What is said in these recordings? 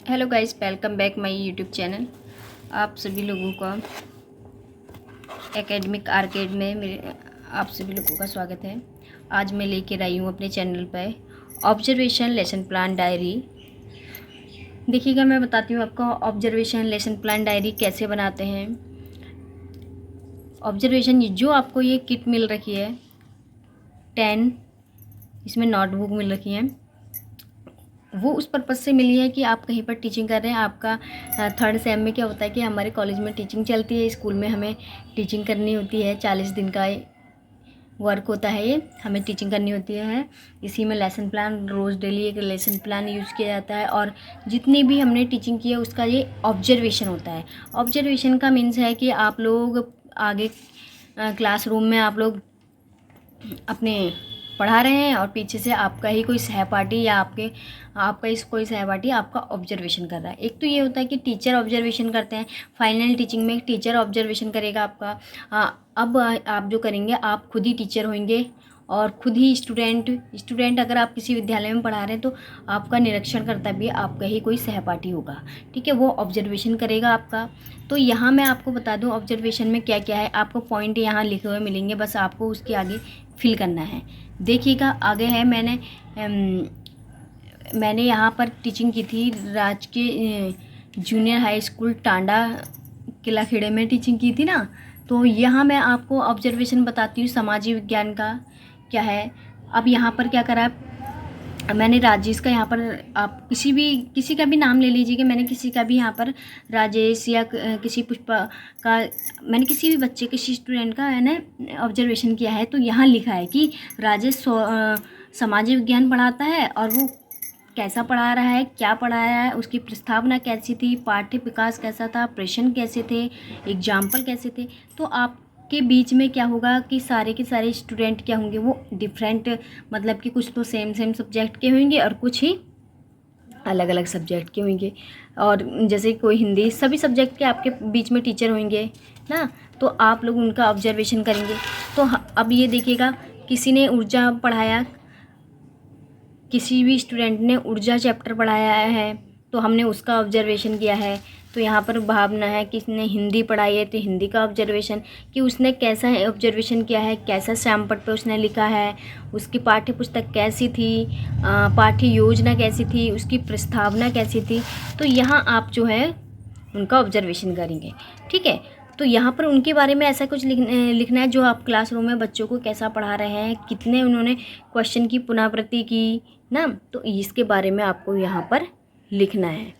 Hello guys, welcome back my YouTube channel. आप सभी लोगों का एकेडमिक आर्केड में मेरे आप सभी लोगों का स्वागत है। आज मैं लेकर आई हूँ अपने चैनल पर ऑब्जर्वेशन लेसन प्लान डायरी। देखिएगा, मैं बताती हूँ आपको ऑब्जर्वेशन लेसन प्लान डायरी कैसे बनाते हैं। ऑब्जर्वेशन जो आपको ये किट मिल रखी है 10, इसमें नोटबुक मिल रखी है। वो उस पर्पज़ से मिली है कि आप कहीं पर टीचिंग कर रहे हैं। आपका थर्ड सेम में क्या होता है कि हमारे कॉलेज में टीचिंग चलती है, स्कूल में हमें टीचिंग करनी होती है। 40 दिन का वर्क होता है, ये हमें टीचिंग करनी होती है। इसी में लेसन प्लान, रोज़ डेली एक लेसन प्लान यूज़ किया जाता है और जितनी भी हमने टीचिंग की है उसका ये ऑब्जर्वेशन होता है। ऑब्जर्वेशन का मीन्स है कि आप लोग आगे क्लासरूम में आप लोग अपने पढ़ा रहे हैं और पीछे से आपका ही कोई सहपाठी या कोई सहपाठी आपका ऑब्जर्वेशन कर रहा है। एक तो ये होता है कि टीचर ऑब्जर्वेशन करते हैं। फाइनल टीचिंग में टीचर ऑब्जर्वेशन करेगा आपका। अब आप जो करेंगे, आप खुद ही टीचर होंगे और खुद ही स्टूडेंट अगर आप किसी विद्यालय में पढ़ा रहे हैं तो आपका निरीक्षण करता भी आपका ही कोई सहपाठी होगा, ठीक है। वो ऑब्जर्वेशन करेगा आपका। तो यहाँ मैं आपको बता दूँ ऑब्जर्वेशन में क्या क्या है। आपको पॉइंट यहाँ लिखे हुए मिलेंगे, बस आपको उसके आगे फिल करना है। देखिएगा, आगे है मैंने यहाँ पर टीचिंग की थी राजकीय जूनियर हाई स्कूल टांडा किला खेड़े में टीचिंग की थी ना। तो यहाँ मैं आपको ऑब्जर्वेशन बताती हूँ सामाजिक विज्ञान का क्या है। अब यहाँ पर क्या करा, मैंने राजेश का यहाँ पर, आप किसी का भी नाम ले लीजिएगा। मैंने किसी का भी यहाँ पर राजेश या किसी पुष्पा का, मैंने किसी भी बच्चे, किसी स्टूडेंट का मैंने ऑब्जर्वेशन किया है। तो यहाँ लिखा है कि राजेश सामाजिक विज्ञान पढ़ाता है और वो कैसा पढ़ा रहा है, क्या पढ़ाया है, उसकी प्रस्तावना कैसी थी, पाठ्य विकास कैसा था, प्रश्न कैसे थे, एग्जाम्पल कैसे थे। तो आपके बीच में क्या होगा कि सारे के सारे स्टूडेंट क्या होंगे, वो डिफरेंट, मतलब कि कुछ तो सेम सब्जेक्ट के होंगे और कुछ ही अलग अलग सब्जेक्ट के होंगे। और जैसे कोई हिंदी, सभी सब्जेक्ट के आपके बीच में टीचर होंगे ना। तो आप लोग उनका ऑब्जर्वेशन करेंगे। तो अब ये देखिएगा, किसी ने ऊर्जा पढ़ाया, किसी भी स्टूडेंट ने ऊर्जा चैप्टर पढ़ाया है तो हमने उसका ऑब्जर्वेशन किया है। तो यहाँ पर भावना है कि इसने हिंदी पढ़ाई है तो हिंदी का ऑब्जर्वेशन, कि उसने कैसा ऑब्जर्वेशन किया है, कैसा सैमपट पे उसने लिखा है, उसकी पाठ्य पुस्तक कैसी थी, पाठ्य योजना कैसी थी, उसकी प्रस्तावना कैसी थी। तो यहाँ आप जो है उनका ऑब्जर्वेशन करेंगे, ठीक है। तो यहाँ पर उनके बारे में ऐसा कुछ लिखना है जो आप क्लासरूम में बच्चों को कैसा पढ़ा रहे हैं, कितने उन्होंने क्वेश्चन की पुनरावृत्ति की ना, तो इसके बारे में आपको यहाँ पर लिखना है।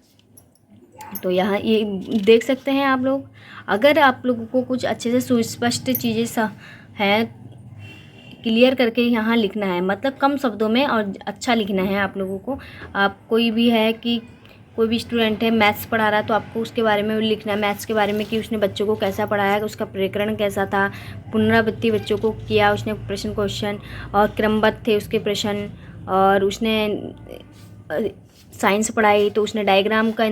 तो यहाँ ये देख सकते हैं आप लोग। अगर आप लोगों को कुछ अच्छे से सुस्पष्ट चीज़ें है, क्लियर करके यहाँ लिखना है, मतलब कम शब्दों में और अच्छा लिखना है आप लोगों को। आप कोई भी है कि कोई भी स्टूडेंट है मैथ्स पढ़ा रहा है तो आपको उसके बारे में लिखना है, मैथ्स के बारे में कि उसने बच्चों को कैसा पढ़ाया, उसका प्रकरण कैसा था, पुनरावृत्ति बच्चों को किया उसने, प्रश्न क्वेश्चन और क्रमबद्ध थे उसके प्रश्न। और उसने साइंस पढ़ाई तो उसने डायग्राम का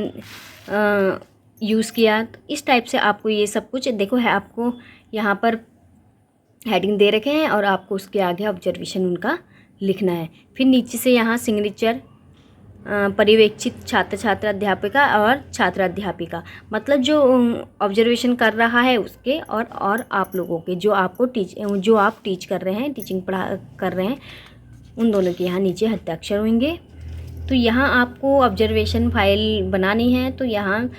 यूज़ किया। तो इस टाइप से आपको ये सब कुछ देखो है, आपको यहाँ पर हेडिंग दे रखे हैं और आपको उसके आगे ऑब्जर्वेशन उनका लिखना है। फिर नीचे से यहाँ सिग्नेचर, पर्यवेक्षित छात्र छात्रा अध्यापिका और छात्रा अध्यापिका, मतलब जो ऑब्जर्वेशन कर रहा है उसके और आप लोगों के, जो आप टीच कर रहे हैं, टीचिंग कर रहे हैं, उन दोनों के यहाँ नीचे हस्ताक्षर होंगे। तो यहाँ आपको ऑब्जर्वेशन फाइल बनानी है। तो यहाँ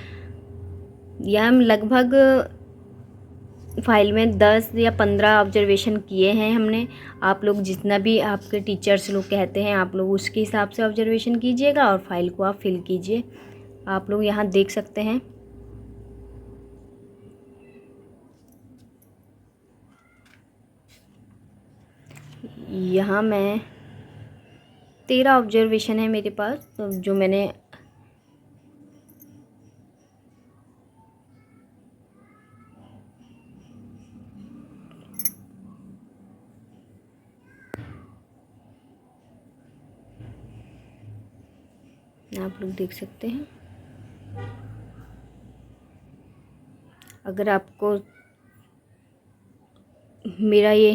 लगभग फाइल में 10 या 15 ऑब्जर्वेशन किए हैं हमने। आप लोग जितना भी आपके टीचर्स लोग कहते हैं आप लोग उसके हिसाब से ऑब्जर्वेशन कीजिएगा और फाइल को आप फिल कीजिए। आप लोग यहाँ देख सकते हैं। यहाँ मैं 13 ऑब्जर्वेशन है मेरे पास, तो जो मैंने आप लोग देख सकते हैं। अगर आपको मेरा ये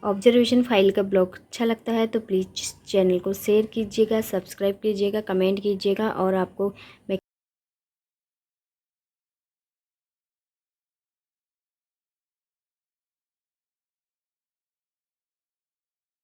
ऑब्जर्वेशन फाइल का ब्लॉग अच्छा लगता है तो प्लीज़ चैनल को शेयर कीजिएगा, सब्सक्राइब कीजिएगा, कमेंट कीजिएगा और आपको मैं